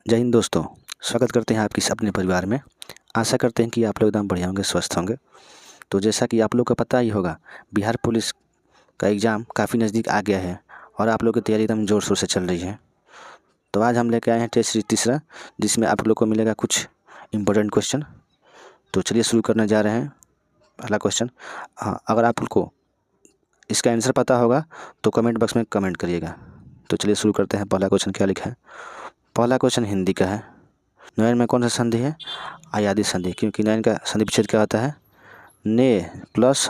जय हिंद दोस्तों, स्वागत करते हैं आपके अपने परिवार में। आशा करते हैं कि आप लोग एकदम बढ़िया होंगे, स्वस्थ होंगे। तो जैसा कि आप लोग को पता ही होगा, बिहार पुलिस का एग्ज़ाम काफ़ी नज़दीक आ गया है और आप लोग की तैयारी एकदम ज़ोर शोर से चल रही है। तो आज हम लेके आए हैं टेस्ट सीरीज तीसरा, जिसमें आप लोग को मिलेगा कुछ इम्पोर्टेंट क्वेश्चन। तो चलिए शुरू करने जा रहे हैं। पहला क्वेश्चन, अगर आप लोग को इसका आंसर पता होगा तो कमेंट बॉक्स में कमेंट करिएगा। तो चलिए शुरू करते हैं। पहला क्वेश्चन क्या लिखा है? पहला क्वेश्चन हिंदी का है। नयन में कौन सा संधि है? अयादी संधि, क्योंकि नयन का संधि विच्छेद क्या होता है? ने प्लस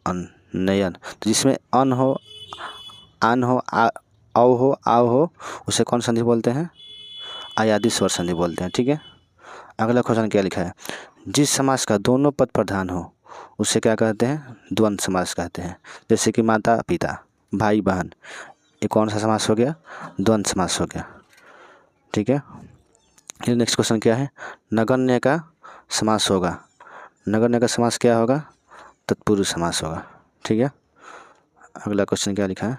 अन, नयन। तो जिसमें अन हो, आन हो, औ हो, आव हो, उसे कौन संधि बोलते हैं? अयादी स्वर संधि बोलते हैं। ठीक है। अगला क्वेश्चन क्या लिखा है? जिस समास का दोनों पद प्रधान हो उसे क्या कहते हैं? द्वंद्व समास कहते हैं। जैसे कि माता पिता, भाई बहन, ये कौन सा समास हो गया? द्वंद्व समास हो गया। ठीक है। फिर नेक्स्ट क्वेश्चन क्या है? नगण्य का समास होगा। नगण्य का समास क्या होगा? तत्पुरुष समास होगा। ठीक है। अगला क्वेश्चन क्या लिखा है?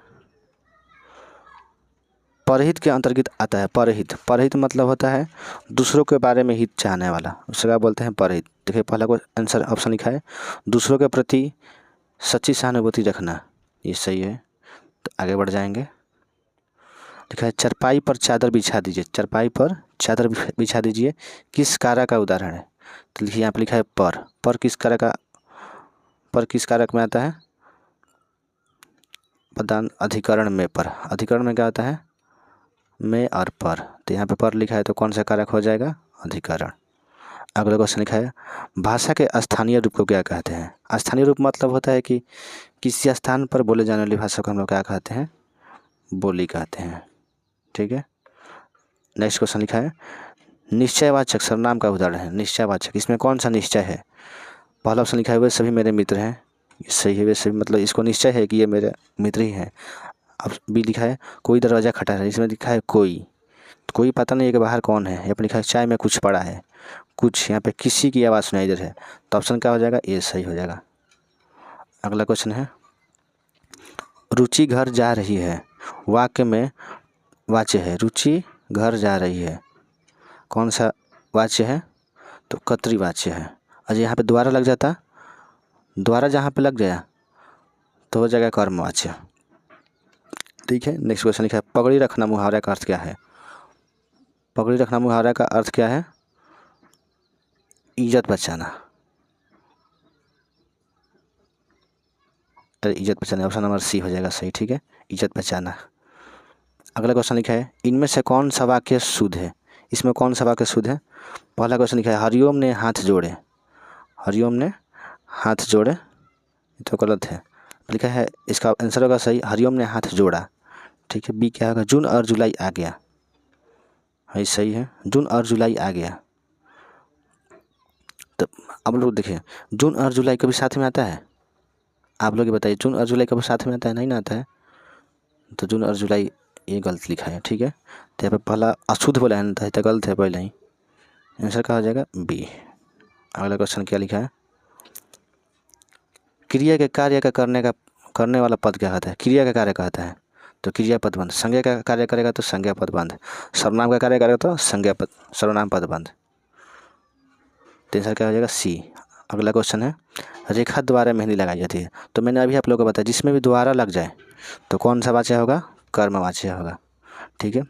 परहित के अंतर्गत आता है। परहित, परहित मतलब होता है दूसरों के बारे में हित चाहने वाला, उसे क्या बोलते हैं? परहित। देखिए पहला को आंसर ऑप्शन लिखा है, दूसरों के प्रति सच्ची सहानुभूति रखना। ये सही है। तो आगे बढ़ जाएंगे। लिखा है चरपाई पर चादर बिछा दीजिए। चरपाई पर चादर बिछा दीजिए किस कारक का उदाहरण है? तो लिखिए यहाँ पर लिखा है पर किस कारक का, पर किस कारक में आता है? पदान अधिकरण में पर। अधिकरण में क्या आता है? में और पर। तो यहाँ पे पर लिखा है तो कौन सा कारक हो जाएगा? अधिकरण। अगला क्वेश्चन लिखा है भाषा के स्थानीय रूप को क्या कहते हैं? स्थानीय रूप मतलब होता है कि किसी स्थान पर बोले जाने वाली भाषा को हम लोग क्या कहते हैं? बोली कहते हैं। ठीक है। नेक्स्ट क्वेश्चन लिखा है निश्चयवाचक सर्वनाम का उदाहरण है। निश्चयवाचक, इसमें कौन सा निश्चय है? पहला ऑप्शन लिखा है वे सभी मेरे मित्र हैं। ये सही है। वे सभी मतलब इसको निश्चय है कि ये मेरे मित्र ही हैं। अब बी लिखा है कोई दरवाज़ा खटा है। इसमें लिखा है कोई पता नहीं है कि बाहर कौन है। यहाँ पर लिखा है चाय में कुछ पड़ा है। कुछ, यहाँ पे किसी की आवाज़ सुनाई दे रही है। तो ऑप्शन क्या हो जाएगा? ये सही हो जाएगा। अगला क्वेश्चन है रुचि घर जा रही है। वाक्य में वाच्य है। रुचि घर जा रही है, कौन सा वाच्य है? तो कर्तृवाच्य है। अजय यहाँ पे द्वारा लग जाता, द्वारा जहाँ पे लग गया तो हो जाएगा कर्मवाच्य। ठीक है। नेक्स्ट क्वेश्चन लिखा है पगड़ी रखना मुहावरा का अर्थ क्या है? पगड़ी रखना मुहावरा का अर्थ क्या है? इज्जत बचाना। अरे इज्जत बचाना, ऑप्शन नंबर सी हो जाएगा सही। ठीक है, इज्जत बचाना। अगला क्वेश्चन लिखा है इनमें से कौन सा वाक्य शुद्ध है? इसमें कौन सा वाक्य शुद्ध है? पहला क्वेश्चन लिखा है हरिओम ने हाथ जोड़े। हरिओम ने हाथ जोड़े, ये तो गलत है। लिखा है इसका आंसर होगा सही, हरिओम ने हाथ जोड़ा। ठीक है। बी क्या होगा? जून और जुलाई आ गया। ये सही है, जून और जुलाई आ गया। तो अब लोग देखिए जून और जुलाई कभी साथ में आता है? आप लोग ये बताइए, जून और जुलाई कभी साथ में आता है? नहीं ना आता है। तो जून और जुलाई ये गलत लिखा है। ठीक है। तो यहाँ पे पहला अशुद्ध बोला है ना, तो गलत है पहले ही। आंसर क्या हो जाएगा? बी। अगला क्वेश्चन क्या लिखा है क्रिया के कार्य का करने वाला पद क्या कहता है? क्रिया का कार्य कहता है तो क्रिया पदबंध। संज्ञा का कार्य करेगा तो संज्ञा पदबंध। सर्वनाम का कार्य करेगा तो सर्वनाम पदबंध। तो आंसर क्या हो जाएगा? सी। अगला क्वेश्चन है रेखा द्वारा मेहंदी लगाई जाती है। तो मैंने अभी आप लोगों को बताया जिसमें भी द्वारा लग जाए तो कौन सा वाच्य होगा? कर्मवाच्य होगा। ठीक है।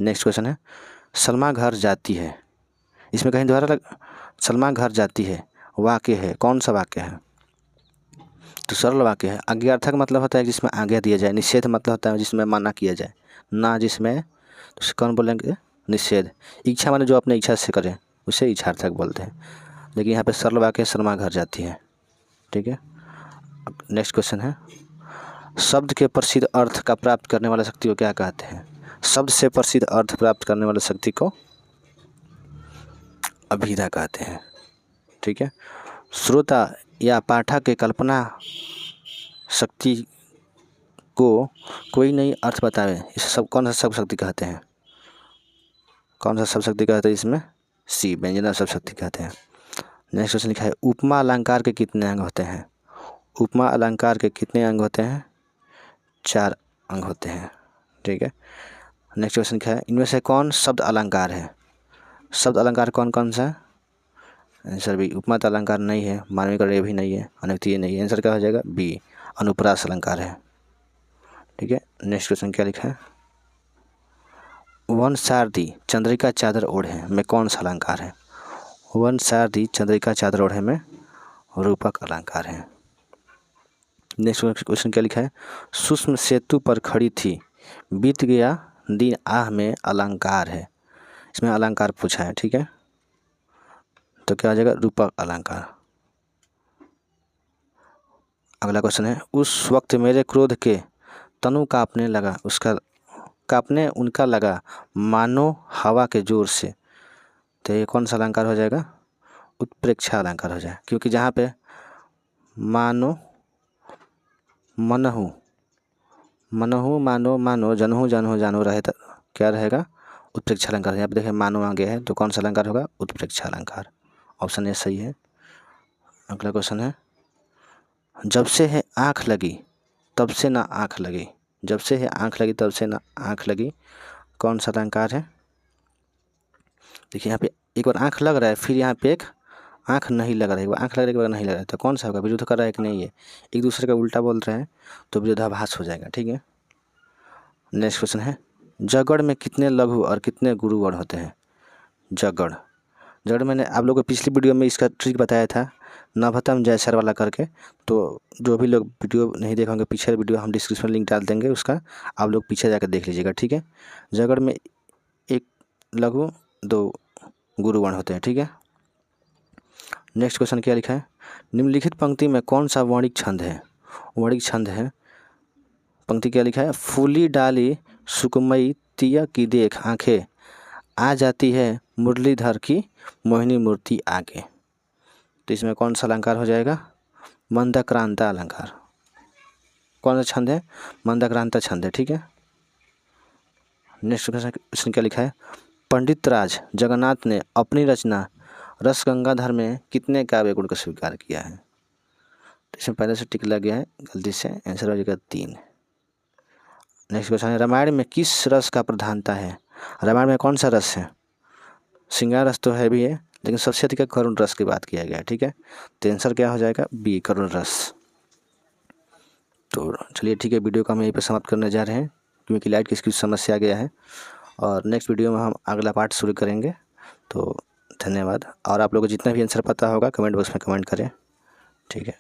नेक्स्ट क्वेश्चन है सलमा घर जाती है। इसमें कहीं द्वारा लग, सलमा घर जाती है वाक्य है, कौन सा वाक्य है? तो सरल वाक्य है। आज्ञार्थक मतलब होता है जिसमें आज्ञा दिया जाए। निषेध मतलब होता है जिसमें मना किया जाए, ना जिसमें, तो कौन बोलेंगे? निषेध। इच्छा माने जो अपने इच्छा से करे उसे इच्छार्थक बोलते हैं। लेकिन यहाँ पे सरल वाक्य शर्मा घर जाती है। ठीक है। नेक्स्ट क्वेश्चन है शब्द के प्रसिद्ध अर्थ का प्राप्त करने वाला शक्ति को क्या कहते हैं? शब्द से प्रसिद्ध अर्थ प्राप्त करने वाला शक्ति को अभिधा कहते हैं। ठीक है। श्रोता या पाठक के कल्पना शक्ति को कोई नई अर्थ बतावे, इसे सब कौन सा शब्द शक्ति कहते हैं? कौन सा शब्द शक्ति कहते हैं? इसमें सी, व्यंजना शब्द शक्ति कहते हैं। नेक्स्ट क्वेश्चन लिखा है उपमा अलंकार के कितने अंग होते हैं? उपमा अलंकार के कितने अंग होते हैं? 4 अंग होते हैं। ठीक है। नेक्स्ट क्वेश्चन लिखा है इनमें से कौन शब्द अलंकार है? शब्द अलंकार कौन कौन सा है? आंसर बी, उपमात अलंकार नहीं है, मानवीय करण भी नहीं है, अनवक्तीय नहीं है। आंसर क्या हो जाएगा? बी, अनुप्रास अलंकार है। ठीक है, नेक्स्ट क्वेश्चन क्या लिखा है? वन सारथी चंद्रिका चादर ओढ़े में कौन सा अलंकार है? वन सारथी चंद्रिका चादर ओढ़े में रूपक अलंकार है। नेक्स्ट क्वेश्चन क्या लिखा है? सूक्ष्म सेतु पर खड़ी थी, बीत गया दिन आह में अलंकार है। इसमें अलंकार पूछा है। ठीक है, तो क्या आ जाएगा? रूपक अलंकार। अगला क्वेश्चन है, उस वक्त मेरे क्रोध के तनु कांपने लगा, उसका कांपने उनका लगा मानो हवा के जोर से। तो ये कौन सा अलंकार हो जाएगा? उत्प्रेक्षा अलंकार हो जाए, क्योंकि जहाँ पे मानो, मनहु, मनहु, मानो, मानो, जनहु, जनहु, जानो रहे तो क्या रहेगा? उत्प्रेक्षा अलंकार। यहाँ पे देखें मानो आ गया है, तो कौन सा अलंकार होगा? उत्प्रेक्षा अलंकार। ऑप्शन ए सही है। अगला क्वेश्चन है, जब से है आँख लगी तब से ना आँख लगी, जब से है आँख लगी तब से ना आँख लगी, कौन सा अलंकार है? देखिए यहाँ पे एक बार आँख लग रहा है, फिर यहाँ पे एक आँख नहीं लग रहा है, एक बार आँख लग रहा है, एक बार नहीं लग रहा है, तो कौन सा होगा? विरुद्ध कर रहा है कि नहीं है? एक दूसरे का उल्टा बोल रहे हैं तो विरोधाभास हो जाएगा। ठीक है, नेक्स्ट क्वेश्चन है, जगड़ में कितने लघु और कितने गुरु वर्ण होते हैं? जगड़, जगड़ मैंने आप लोगों को पिछली वीडियो में इसका ट्रिक बताया था, नभतम जयसर वाला करके। तो जो भी लोग वीडियो नहीं देखेंगे, पीछे वीडियो हम डिस्क्रिप्शन लिंक डाल देंगे, उसका आप लोग पीछे जाकर देख लीजिएगा। ठीक है, जगड़ में एक लघु, दो गुरु वर्ण होते हैं। ठीक है, नेक्स्ट क्वेश्चन क्या लिखा है? निम्नलिखित पंक्ति में कौन सा वर्णिक छंद है? वर्णिक छंद है, पंक्ति क्या लिखा है? फूली डाली सुकुमई तिया की देख आंखें, आ जाती है मुरलीधर की मोहिनी मूर्ति आगे। तो इसमें कौन सा अलंकार हो जाएगा? मंदक्रांता अलंकार। कौन सा छंद है? मंदक्रांता छंद है। ठीक है, नेक्स्ट क्वेश्चन क्या लिखा है? पंडित राज जगन्नाथ ने अपनी रचना रस गंगाधर में कितने काव्य गुण को स्वीकार किया है? तो इसमें पहले से टिक लग गया है गलती से, आंसर हो जाएगा 3। नेक्स्ट क्वेश्चन है, रामायण में किस रस का प्रधानता है? रामायण में कौन सा रस है? श्रृंगार रस तो है भी है, लेकिन सबसे अधिक करुण रस की बात किया गया है। ठीक है, तो आंसर क्या हो जाएगा? बी, करुण रस। तो चलिए ठीक है, वीडियो को हम यहीं पर समाप्त करने जा रहे हैं, क्योंकि लाइट की कुछ समस्या आ गया है, और नेक्स्ट वीडियो में हम अगला पार्ट शुरू करेंगे। तो धन्यवाद, और आप लोगों को जितना भी आंसर पता होगा कमेंट बॉक्स में कमेंट करें। ठीक है।